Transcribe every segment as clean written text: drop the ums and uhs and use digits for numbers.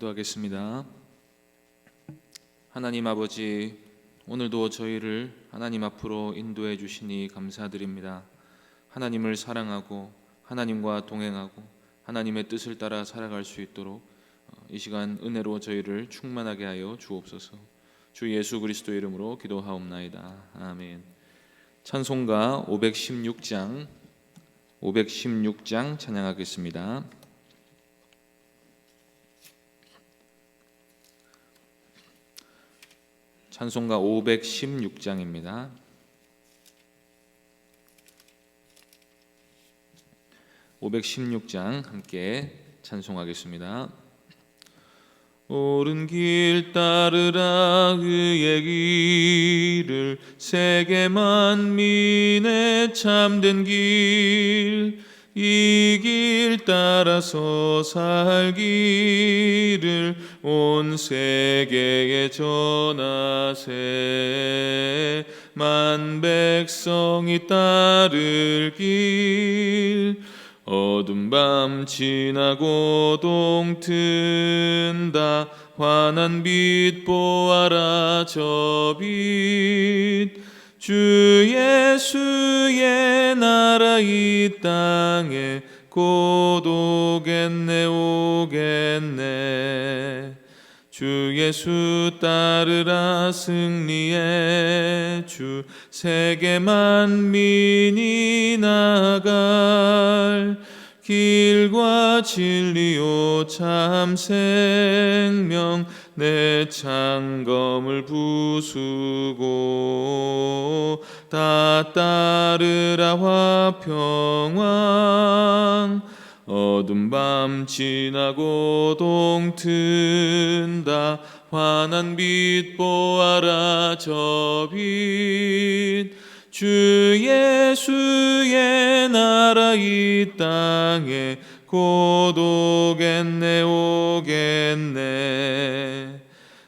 기도하겠습니다. 하나님 아버지, 오늘도 저희를 하나님 앞으로 인도해 주시니 감사드립니다. 하나님을 사랑하고 하나님과 동행하고 하나님의 뜻을 따라 살아갈 수 있도록 이 시간 은혜로 저희를 충만하게 하여 주옵소서. 주 예수 그리스도의 이름으로 기도하옵나이다. 아멘. 찬송가 516장 찬양하겠습니다. 찬송가 516장입니다. 516장 함께 찬송하겠습니다. 옳은 길 따르라 그의 길을, 세계 만민의 참된 길, 이 길 따라서 살기를 온 세계에 전하세. 만 백성이 따를 길, 어둠 밤 지나고 동튼다. 환한 빛 보아라 저 빛, 주 예수의 나라 이 땅에 곧 오겠네 오겠네. 주 예수 따르라 승리의 주, 세계 만민이 나갈 길과 진리요 참 생명, 내 창검을 부수고 다 따르라 화평왕. 어둠 밤 지나고 동튼다. 환한 빛 보아라 저 빛, 주 예수의 나라 이 땅에 곧 오겠네 오겠네.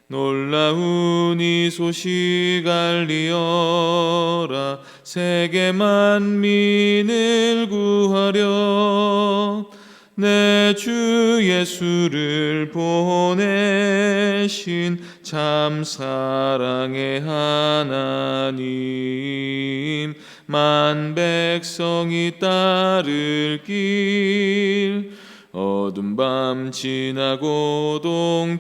놀라운 이 소식 알리어라, 세계 만민을 구하려 내 주 예수를 보내신 참 사랑의 하나님. 만 백성이 따를 길, 어둠 밤 지나고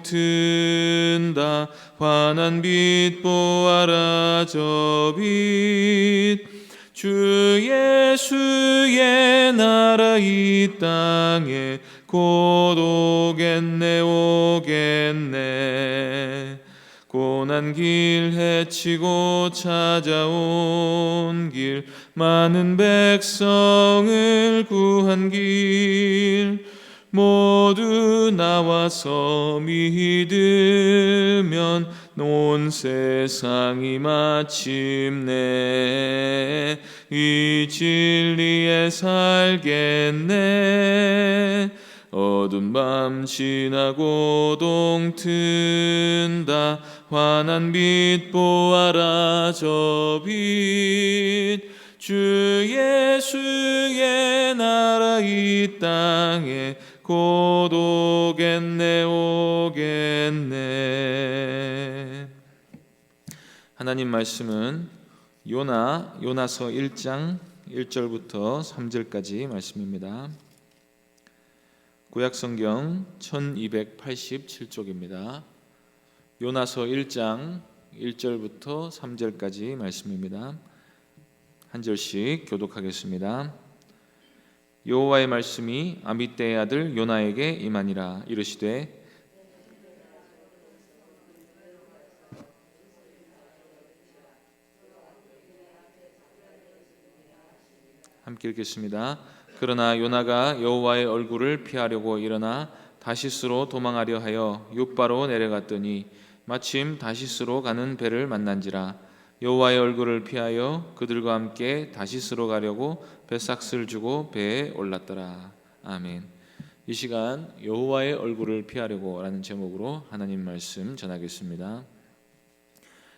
동튼다. 환한 빛 보아라 저 빛, 주 예수의 나라 이 땅에 곧 오겠네 오겠네. 고난 길 헤치고 찾아온 길, 많은 백성을 구한 길, 모두 나와서 믿으면 온 세상이 마침내 이 진리에 살겠네. 어두운 밤 지나고 동튼다. 환한 빛 보아라 저 빛, 주 예수의 나라 이 땅에 곧 오겠네 오겠네. 하나님 말씀은 요나서 1장 1절부터 3절까지 말씀입니다. 구약성경 1287쪽입니다. 요나서 1장 1절부터 3절까지 말씀입니다. 한 절씩 교독하겠습니다. 여호와의 말씀이 아미떼의 아들 요나에게 임하니라. 이르시되 함께 읽겠습니다. 그러나 요나가 여호와의 얼굴을 피하려고 일어나 다시스로 도망하려 하여 욥바로 내려갔더니 마침 다시스로 가는 배를 만난지라. 여호와의 얼굴을 피하여 그들과 함께 다시스로 가려고 배삭을 주고 배에 올랐더라. 아멘. 이 시간 여호와의 얼굴을 피하려고 라는 제목으로 하나님 말씀 전하겠습니다.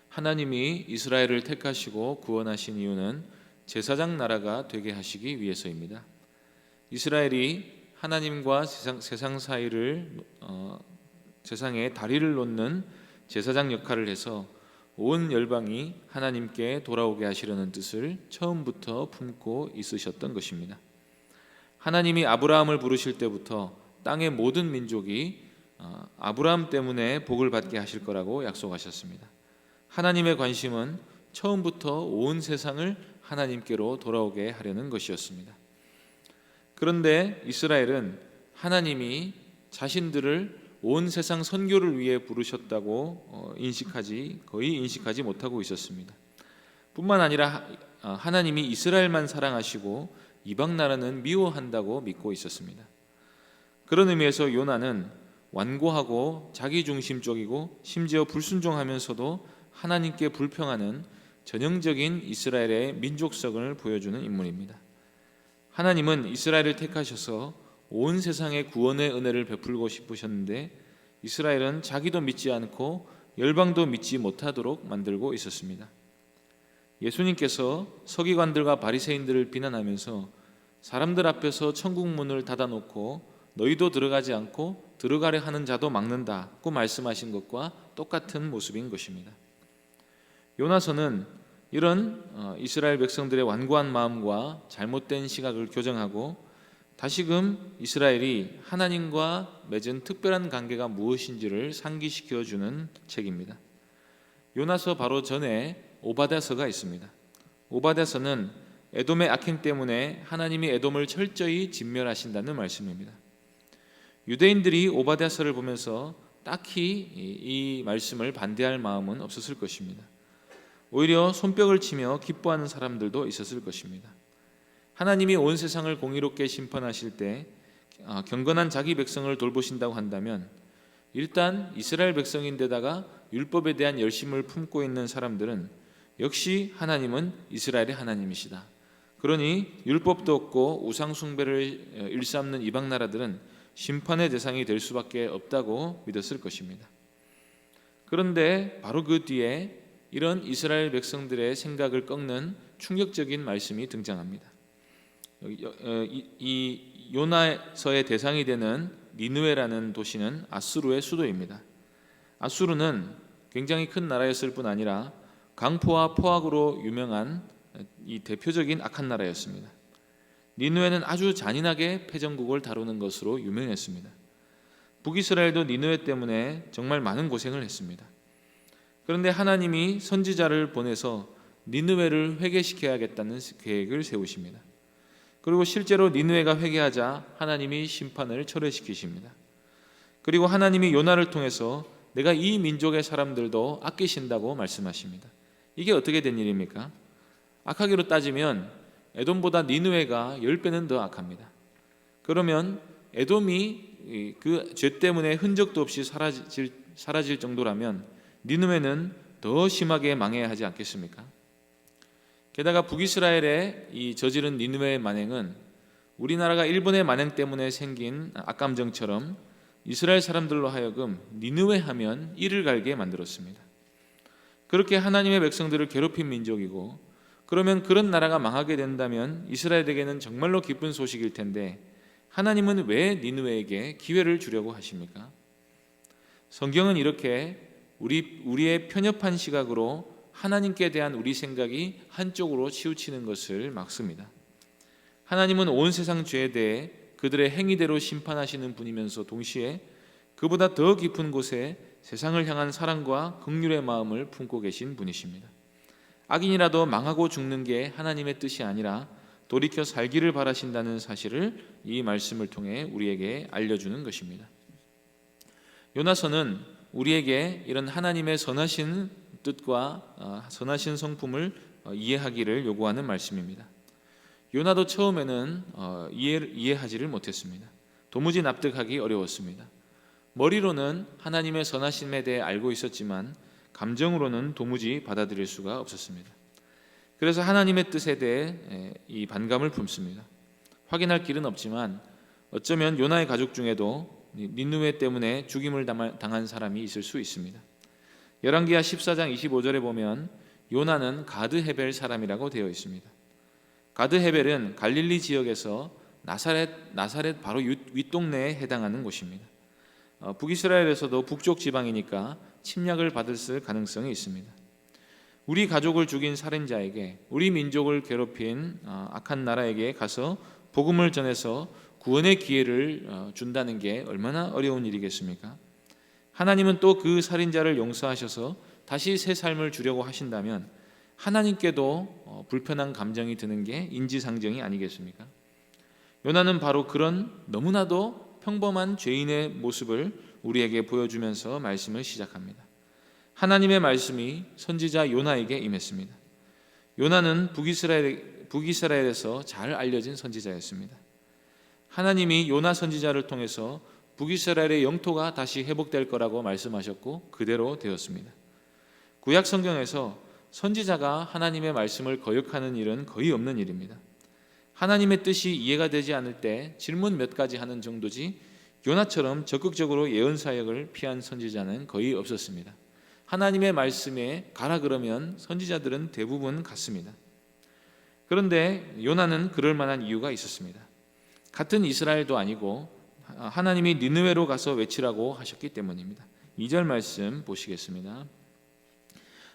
하나님이 이스라엘을 택하시고 구원하신 이유는 제사장 나라가 되게 하시기 위해서입니다. 이스라엘이 하나님과 세상 사이를 세상에 다리를 놓는 제사장 역할을 해서 온 열방이 하나님께 돌아오게 하시려는 뜻을 처음부터 품고 있으셨던 것입니다. 하나님이 아브라함을 부르실 때부터 땅의 모든 민족이 아브라함 때문에 복을 받게 하실 거라고 약속하셨습니다. 하나님의 관심은 처음부터 온 세상을 하나님께로 돌아오게 하려는 것이었습니다. 그런데 이스라엘은 하나님이 자신들을 온 세상 선교를 위해 부르셨다고 거의 인식하지 못하고 있었습니다. 뿐만 아니라 하나님이 이스라엘만 사랑하시고 이방 나라는 미워한다고 믿고 있었습니다. 그런 의미에서 요나는 완고하고 자기중심적이고 심지어 불순종하면서도 하나님께 불평하는 전형적인 이스라엘의 민족성을 보여주는 인물입니다. 하나님은 이스라엘을 택하셔서 온 세상에 구원의 은혜를 베풀고 싶으셨는데 이스라엘은 자기도 믿지 않고 열방도 믿지 못하도록 만들고 있었습니다. 예수님께서 서기관들과 바리새인들을 비난하면서 사람들 앞에서 천국 문을 닫아놓고 너희도 들어가지 않고 들어가려 하는 자도 막는다고 말씀하신 것과 똑같은 모습인 것입니다. 요나서는 이런 이스라엘 백성들의 완고한 마음과 잘못된 시각을 교정하고 다시금 이스라엘이 하나님과 맺은 특별한 관계가 무엇인지를 상기시켜주는 책입니다. 요나서 바로 전에 오바댜서가 있습니다. 오바댜서는 에돔의 악행 때문에 하나님이 에돔을 철저히 진멸하신다는 말씀입니다. 유대인들이 오바댜서를 보면서 딱히 이 말씀을 반대할 마음은 없었을 것입니다. 오히려 손뼉을 치며 기뻐하는 사람들도 있었을 것입니다. 하나님이 온 세상을 공의롭게 심판하실 때 경건한 자기 백성을 돌보신다고 한다면 일단 이스라엘 백성인데다가 율법에 대한 열심을 품고 있는 사람들은 역시 하나님은 이스라엘의 하나님이시다. 그러니 율법도 없고 우상 숭배를 일삼는 이방 나라들은 심판의 대상이 될 수밖에 없다고 믿었을 것입니다. 그런데 바로 그 뒤에 이런 이스라엘 백성들의 생각을 꺾는 충격적인 말씀이 등장합니다. 이 요나서의 대상이 되는 니느웨라는 도시는 아수르의 수도입니다. 아수르는 굉장히 큰 나라였을 뿐 아니라 강포와 포악으로 유명한 이 대표적인 악한 나라였습니다. 니느웨는 아주 잔인하게 패전국을 다루는 것으로 유명했습니다. 북이스라엘도 니느웨 때문에 정말 많은 고생을 했습니다. 그런데 하나님이 선지자를 보내서 니느웨를 회개시켜야겠다는 계획을 세우십니다. 그리고 실제로 니느웨가 회개하자 하나님이 심판을 철회시키십니다. 그리고 하나님이 요나를 통해서 내가 이 민족의 사람들도 아끼신다고 말씀하십니다. 이게 어떻게 된 일입니까? 악하기로 따지면 에돔보다 니느웨가 10배는 더 악합니다. 그러면 에돔이 그 죄 때문에 흔적도 없이 사라질 정도라면 니느웨는 더 심하게 망해야 하지 않겠습니까? 게다가 북이스라엘의 이 저지른 니느웨의 만행은 우리나라가 일본의 만행 때문에 생긴 악감정처럼 이스라엘 사람들로 하여금 니느웨 하면 이를 갈게 만들었습니다. 그렇게 하나님의 백성들을 괴롭힌 민족이고 그러면 그런 나라가 망하게 된다면 이스라엘에게는 정말로 기쁜 소식일 텐데 하나님은 왜 니느웨에게 기회를 주려고 하십니까? 성경은 이렇게 우리의 편협한 시각으로 하나님께 대한 우리 생각이 한쪽으로 치우치는 것을 막습니다. 하나님은 온 세상 죄에 대해 그들의 행위대로 심판하시는 분이면서 동시에 그보다 더 깊은 곳에 세상을 향한 사랑과 긍휼의 마음을 품고 계신 분이십니다. 악인이라도 망하고 죽는 게 하나님의 뜻이 아니라 돌이켜 살기를 바라신다는 사실을 이 말씀을 통해 우리에게 알려주는 것입니다. 요나서는 우리에게 이런 하나님의 선하신 뜻과 선하신 성품을 이해하기를 요구하는 말씀입니다. 요나도 처음에는 이해하지를 못했습니다. 도무지 납득하기 어려웠습니다. 머리로는 하나님의 선하심에 대해 알고 있었지만 감정으로는 도무지 받아들일 수가 없었습니다. 그래서 하나님의 뜻에 대해 이 반감을 품습니다. 확인할 길은 없지만 어쩌면 요나의 가족 중에도 니느웨 때문에 죽임을 당한 사람이 있을 수 있습니다. 열왕기하 14장 25절에 보면 요나는 가드 헤벨 사람이라고 되어 있습니다. 가드 헤벨은 갈릴리 지역에서 나사렛 바로 윗동네에 해당하는 곳입니다. 북이스라엘에서도 북쪽 지방이니까 침략을 받을 가능성이 있습니다. 우리 가족을 죽인 살인자에게, 우리 민족을 괴롭힌 악한 나라에게 가서 복음을 전해서 구원의 기회를 준다는 게 얼마나 어려운 일이겠습니까? 하나님은 또 그 살인자를 용서하셔서 다시 새 삶을 주려고 하신다면 하나님께도 불편한 감정이 드는 게 인지상정이 아니겠습니까? 요나는 바로 그런 너무나도 평범한 죄인의 모습을 우리에게 보여주면서 말씀을 시작합니다. 하나님의 말씀이 선지자 요나에게 임했습니다. 요나는 북이스라엘에서 잘 알려진 선지자였습니다. 하나님이 요나 선지자를 통해서 북이스라엘의 영토가 다시 회복될 거라고 말씀하셨고 그대로 되었습니다. 구약 성경에서 선지자가 하나님의 말씀을 거역하는 일은 거의 없는 일입니다. 하나님의 뜻이 이해가 되지 않을 때 질문 몇 가지 하는 정도지 요나처럼 적극적으로 예언 사역을 피한 선지자는 거의 없었습니다. 하나님의 말씀에 가라 그러면 선지자들은 대부분 갔습니다. 그런데 요나는 그럴 만한 이유가 있었습니다. 같은 이스라엘도 아니고 하나님이 니느웨로 가서 외치라고 하셨기 때문입니다. 2절 말씀 보시겠습니다.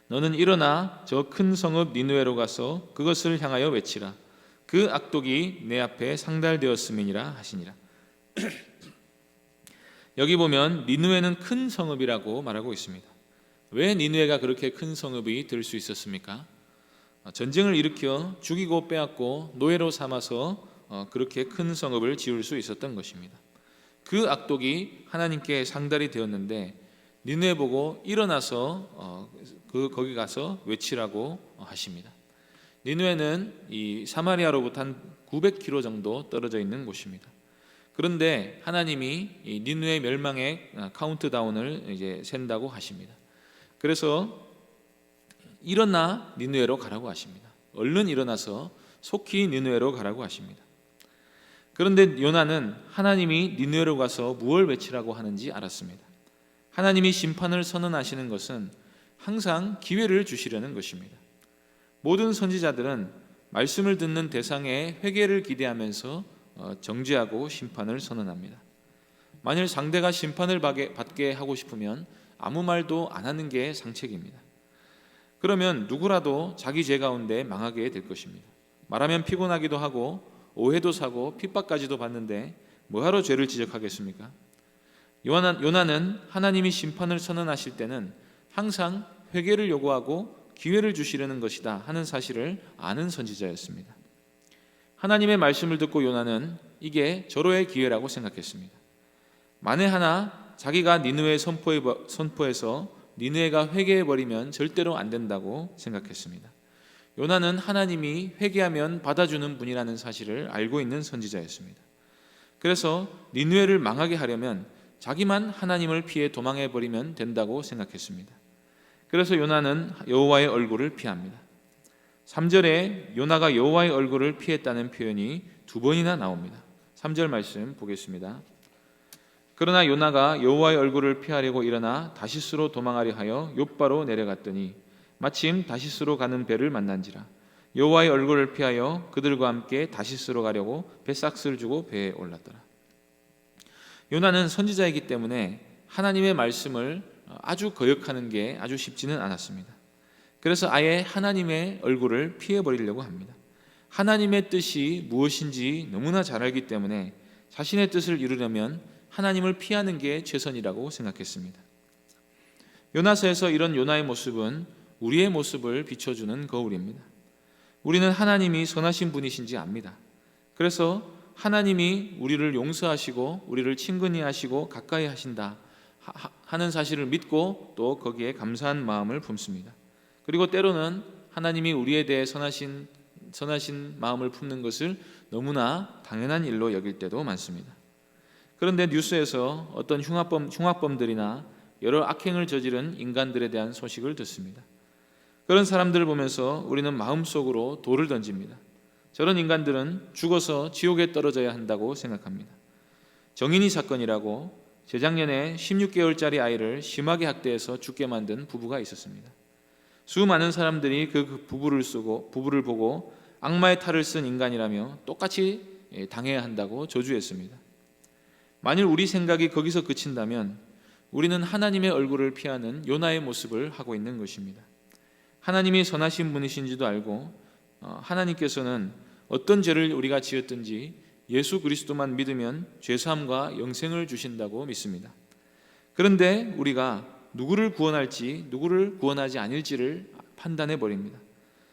너는 일어나 저 큰 성읍 니느웨로 가서 그것을 향하여 외치라. 그 악독이 내 앞에 상달되었음이니라 하시니라. 여기 보면 니느웨는 큰 성읍이라고 말하고 있습니다. 왜 니느웨가 그렇게 큰 성읍이 될 수 있었습니까? 전쟁을 일으켜 죽이고 빼앗고 노예로 삼아서 그렇게 큰 성읍을 지을 수 있었던 것입니다. 그 악독이 하나님께 상달이 되었는데 니느웨 보고 일어나서 거기 가서 외치라고 하십니다. 니느웨는 이 사마리아로부터 한 900km 정도 떨어져 있는 곳입니다. 그런데 하나님이 이 니느웨 멸망의 카운트다운을 이제 센다고 하십니다. 그래서 일어나 니느웨로 가라고 하십니다. 얼른 일어나서 속히 니느웨로 가라고 하십니다. 그런데 요나는 하나님이 니느웨로 가서 무엇을 외치라고 하는지 알았습니다. 하나님이 심판을 선언하시는 것은 항상 기회를 주시려는 것입니다. 모든 선지자들은 말씀을 듣는 대상의 회개를 기대하면서 정죄하고 심판을 선언합니다. 만일 상대가 심판을 받게 하고 싶으면 아무 말도 안 하는 게 상책입니다. 그러면 누구라도 자기 죄 가운데 망하게 될 것입니다. 말하면 피곤하기도 하고 오해도 사고 핍박까지도 받는데 뭐하러 죄를 지적하겠습니까? 요나는 하나님이 심판을 선언하실 때는 항상 회개를 요구하고 기회를 주시려는 것이다 하는 사실을 아는 선지자였습니다. 하나님의 말씀을 듣고 요나는 이게 절호의 기회라고 생각했습니다. 만에 하나 자기가 니느웨 선포해서 니느웨가 회개해버리면 절대로 안 된다고 생각했습니다. 요나는 하나님이 회개하면 받아주는 분이라는 사실을 알고 있는 선지자였습니다. 그래서 니느웨를 망하게 하려면 자기만 하나님을 피해 도망해버리면 된다고 생각했습니다. 그래서 요나는 여호와의 얼굴을 피합니다. 3절에 요나가 여호와의 얼굴을 피했다는 표현이 2번이나 나옵니다. 3절 말씀 보겠습니다. 그러나 요나가 여호와의 얼굴을 피하려고 일어나 다시스로 도망하려 하여 욥바로 내려갔더니 마침 다시스로 가는 배를 만난지라. 여호와의 얼굴을 피하여 그들과 함께 다시스로 가려고 배삭스를 주고 배에 올랐더라. 요나는 선지자이기 때문에 하나님의 말씀을 아주 거역하는 게 아주 쉽지는 않았습니다. 그래서 아예 하나님의 얼굴을 피해버리려고 합니다. 하나님의 뜻이 무엇인지 너무나 잘 알기 때문에 자신의 뜻을 이루려면 하나님을 피하는 게 최선이라고 생각했습니다. 요나서에서 이런 요나의 모습은 우리의 모습을 비춰주는 거울입니다. 우리는 하나님이 선하신 분이신지 압니다. 그래서 하나님이 우리를 용서하시고 우리를 친근히 하시고 가까이 하신다 하는 사실을 믿고 또 거기에 감사한 마음을 품습니다. 그리고 때로는 하나님이 우리에 대해 선하신 마음을 품는 것을 너무나 당연한 일로 여길 때도 많습니다. 그런데 뉴스에서 어떤 흉악범들이나 여러 악행을 저지른 인간들에 대한 소식을 듣습니다. 그런 사람들을 보면서 우리는 마음속으로 돌을 던집니다. 저런 인간들은 죽어서 지옥에 떨어져야 한다고 생각합니다. 정인이 사건이라고 재작년에 16개월짜리 아이를 심하게 학대해서 죽게 만든 부부가 있었습니다. 수많은 사람들이 그 부부를 보고 악마의 탈을 쓴 인간이라며 똑같이 당해야 한다고 저주했습니다. 만일 우리 생각이 거기서 그친다면 우리는 하나님의 얼굴을 피하는 요나의 모습을 하고 있는 것입니다. 하나님이 선하신 분이신지도 알고 하나님께서는 어떤 죄를 우리가 지었든지 예수 그리스도만 믿으면 죄사함과 영생을 주신다고 믿습니다. 그런데 우리가 누구를 구원할지 누구를 구원하지 않을지를 판단해 버립니다.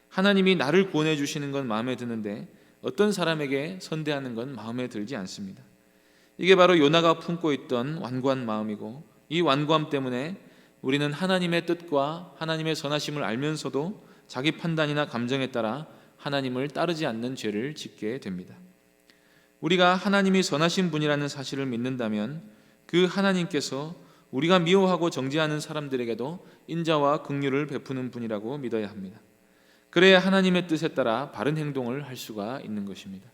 하나님이 나를 구원해 주시는 건 마음에 드는데 어떤 사람에게 선대하는 건 마음에 들지 않습니다. 이게 바로 요나가 품고 있던 완고한 마음이고, 이 완고함 때문에 우리는 하나님의 뜻과 하나님의 선하심을 알면서도 자기 판단이나 감정에 따라 하나님을 따르지 않는 죄를 짓게 됩니다. 우리가 하나님이 선하신 분이라는 사실을 믿는다면 그 하나님께서 우리가 미워하고 정죄하는 사람들에게도 인자와 긍휼을 베푸는 분이라고 믿어야 합니다. 그래야 하나님의 뜻에 따라 바른 행동을 할 수가 있는 것입니다.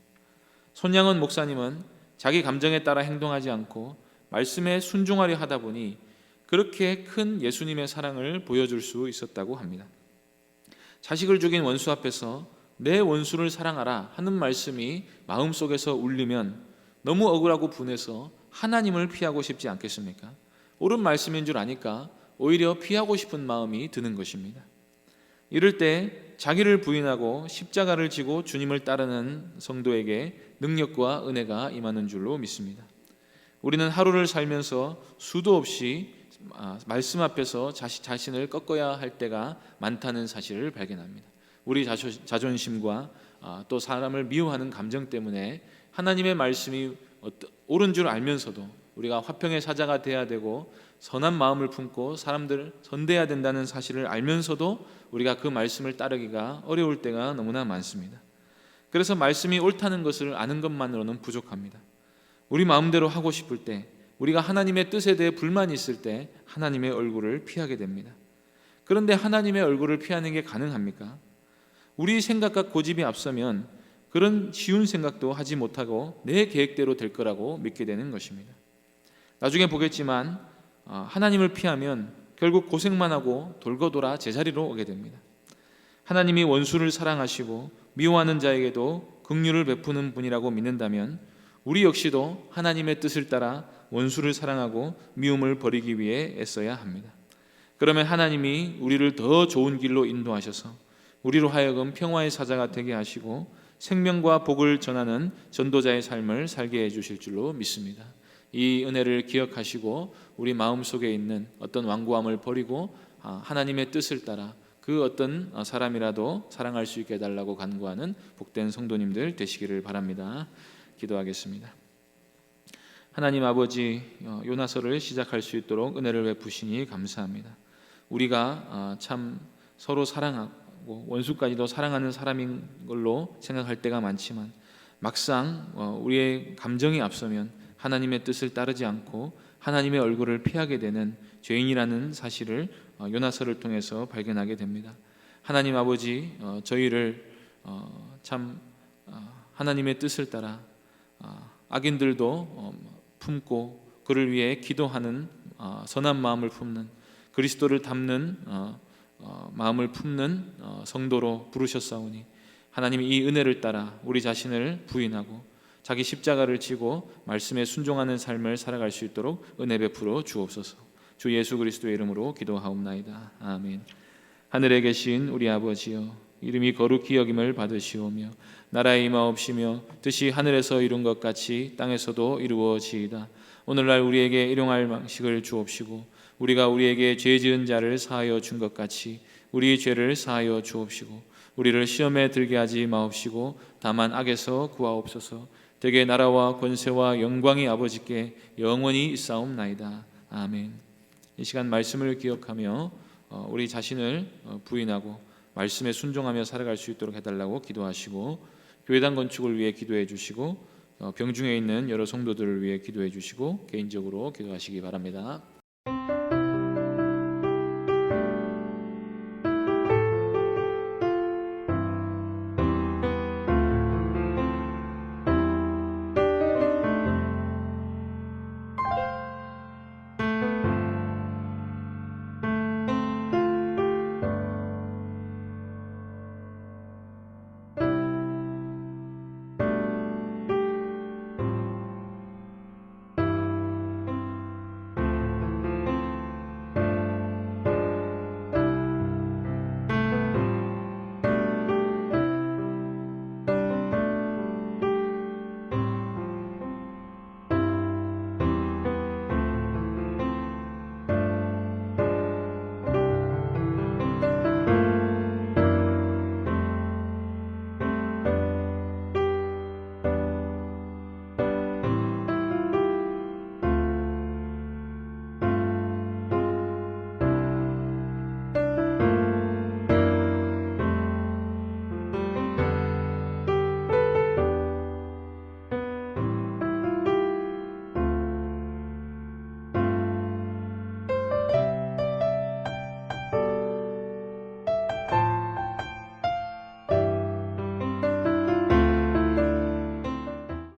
손양원 목사님은 자기 감정에 따라 행동하지 않고 말씀에 순종하려 하다 보니 그렇게 큰 예수님의 사랑을 보여줄 수 있었다고 합니다. 자식을 죽인 원수 앞에서 내 원수를 사랑하라 하는 말씀이 마음속에서 울리면 너무 억울하고 분해서 하나님을 피하고 싶지 않겠습니까? 옳은 말씀인 줄 아니까 오히려 피하고 싶은 마음이 드는 것입니다. 이럴 때 자기를 부인하고 십자가를 지고 주님을 따르는 성도에게 능력과 은혜가 임하는 줄로 믿습니다. 우리는 하루를 살면서 수도 없이 말씀 앞에서 자신을 꺾어야 할 때가 많다는 사실을 발견합니다. 우리 자존심과 또 사람을 미워하는 감정 때문에 하나님의 말씀이 옳은 줄 알면서도 우리가 화평의 사자가 돼야 되고 선한 마음을 품고 사람들을 선대해야 된다는 사실을 알면서도 우리가 그 말씀을 따르기가 어려울 때가 너무나 많습니다. 그래서 말씀이 옳다는 것을 아는 것만으로는 부족합니다. 우리 마음대로 하고 싶을 때, 우리가 하나님의 뜻에 대해 불만이 있을 때 하나님의 얼굴을 피하게 됩니다. 그런데 하나님의 얼굴을 피하는 게 가능합니까? 우리 생각과 고집이 앞서면 그런 쉬운 생각도 하지 못하고 내 계획대로 될 거라고 믿게 되는 것입니다. 나중에 보겠지만 하나님을 피하면 결국 고생만 하고 돌고 돌아 제자리로 오게 됩니다. 하나님이 원수를 사랑하시고 미워하는 자에게도 긍휼을 베푸는 분이라고 믿는다면 우리 역시도 하나님의 뜻을 따라 원수를 사랑하고 미움을 버리기 위해 애써야 합니다. 그러면 하나님이 우리를 더 좋은 길로 인도하셔서 우리로 하여금 평화의 사자가 되게 하시고 생명과 복을 전하는 전도자의 삶을 살게 해주실 줄로 믿습니다. 이 은혜를 기억하시고 우리 마음속에 있는 어떤 완고함을 버리고 하나님의 뜻을 따라 그 어떤 사람이라도 사랑할 수 있게 해달라고 간구하는 복된 성도님들 되시기를 바랍니다. 기도하겠습니다. 하나님 아버지, 요나서를 시작할 수 있도록 은혜를 베푸시니 감사합니다. 우리가 참 서로 사랑하고 원수까지도 사랑하는 사람인 걸로 생각할 때가 많지만 막상 우리의 감정이 앞서면 하나님의 뜻을 따르지 않고 하나님의 얼굴을 피하게 되는 죄인이라는 사실을 요나서를 통해서 발견하게 됩니다. 하나님 아버지, 저희를 참 하나님의 뜻을 따라 악인들도 품고 그를 위해 기도하는 선한 마음을 품는 그리스도를 닮는 마음을 품는 성도로 부르셨사오니 하나님이 이 은혜를 따라 우리 자신을 부인하고 자기 십자가를 지고 말씀에 순종하는 삶을 살아갈 수 있도록 은혜 베풀어 주옵소서. 주 예수 그리스도의 이름으로 기도하옵나이다. 아멘. 하늘에 계신 우리 아버지여, 이름이 거룩히 여김을 받으시오며 나라의 임하옵시며 뜻이 하늘에서 이룬 것 같이 땅에서도 이루어지이다. 오늘날 우리에게 일용할 양식을 주옵시고 우리가 우리에게 죄 지은 자를 사하여 준 것 같이 우리 죄를 사하여 주옵시고 우리를 시험에 들게 하지 마옵시고 다만 악에서 구하옵소서. 대개 나라와 권세와 영광이 아버지께 영원히 있사옵나이다. 아멘. 이 시간 말씀을 기억하며 우리 자신을 부인하고 말씀에 순종하며 살아갈 수 있도록 해달라고 기도하시고 교회당 건축을 위해 기도해 주시고 병중에 있는 여러 성도들을 위해 기도해 주시고 개인적으로 기도하시기 바랍니다.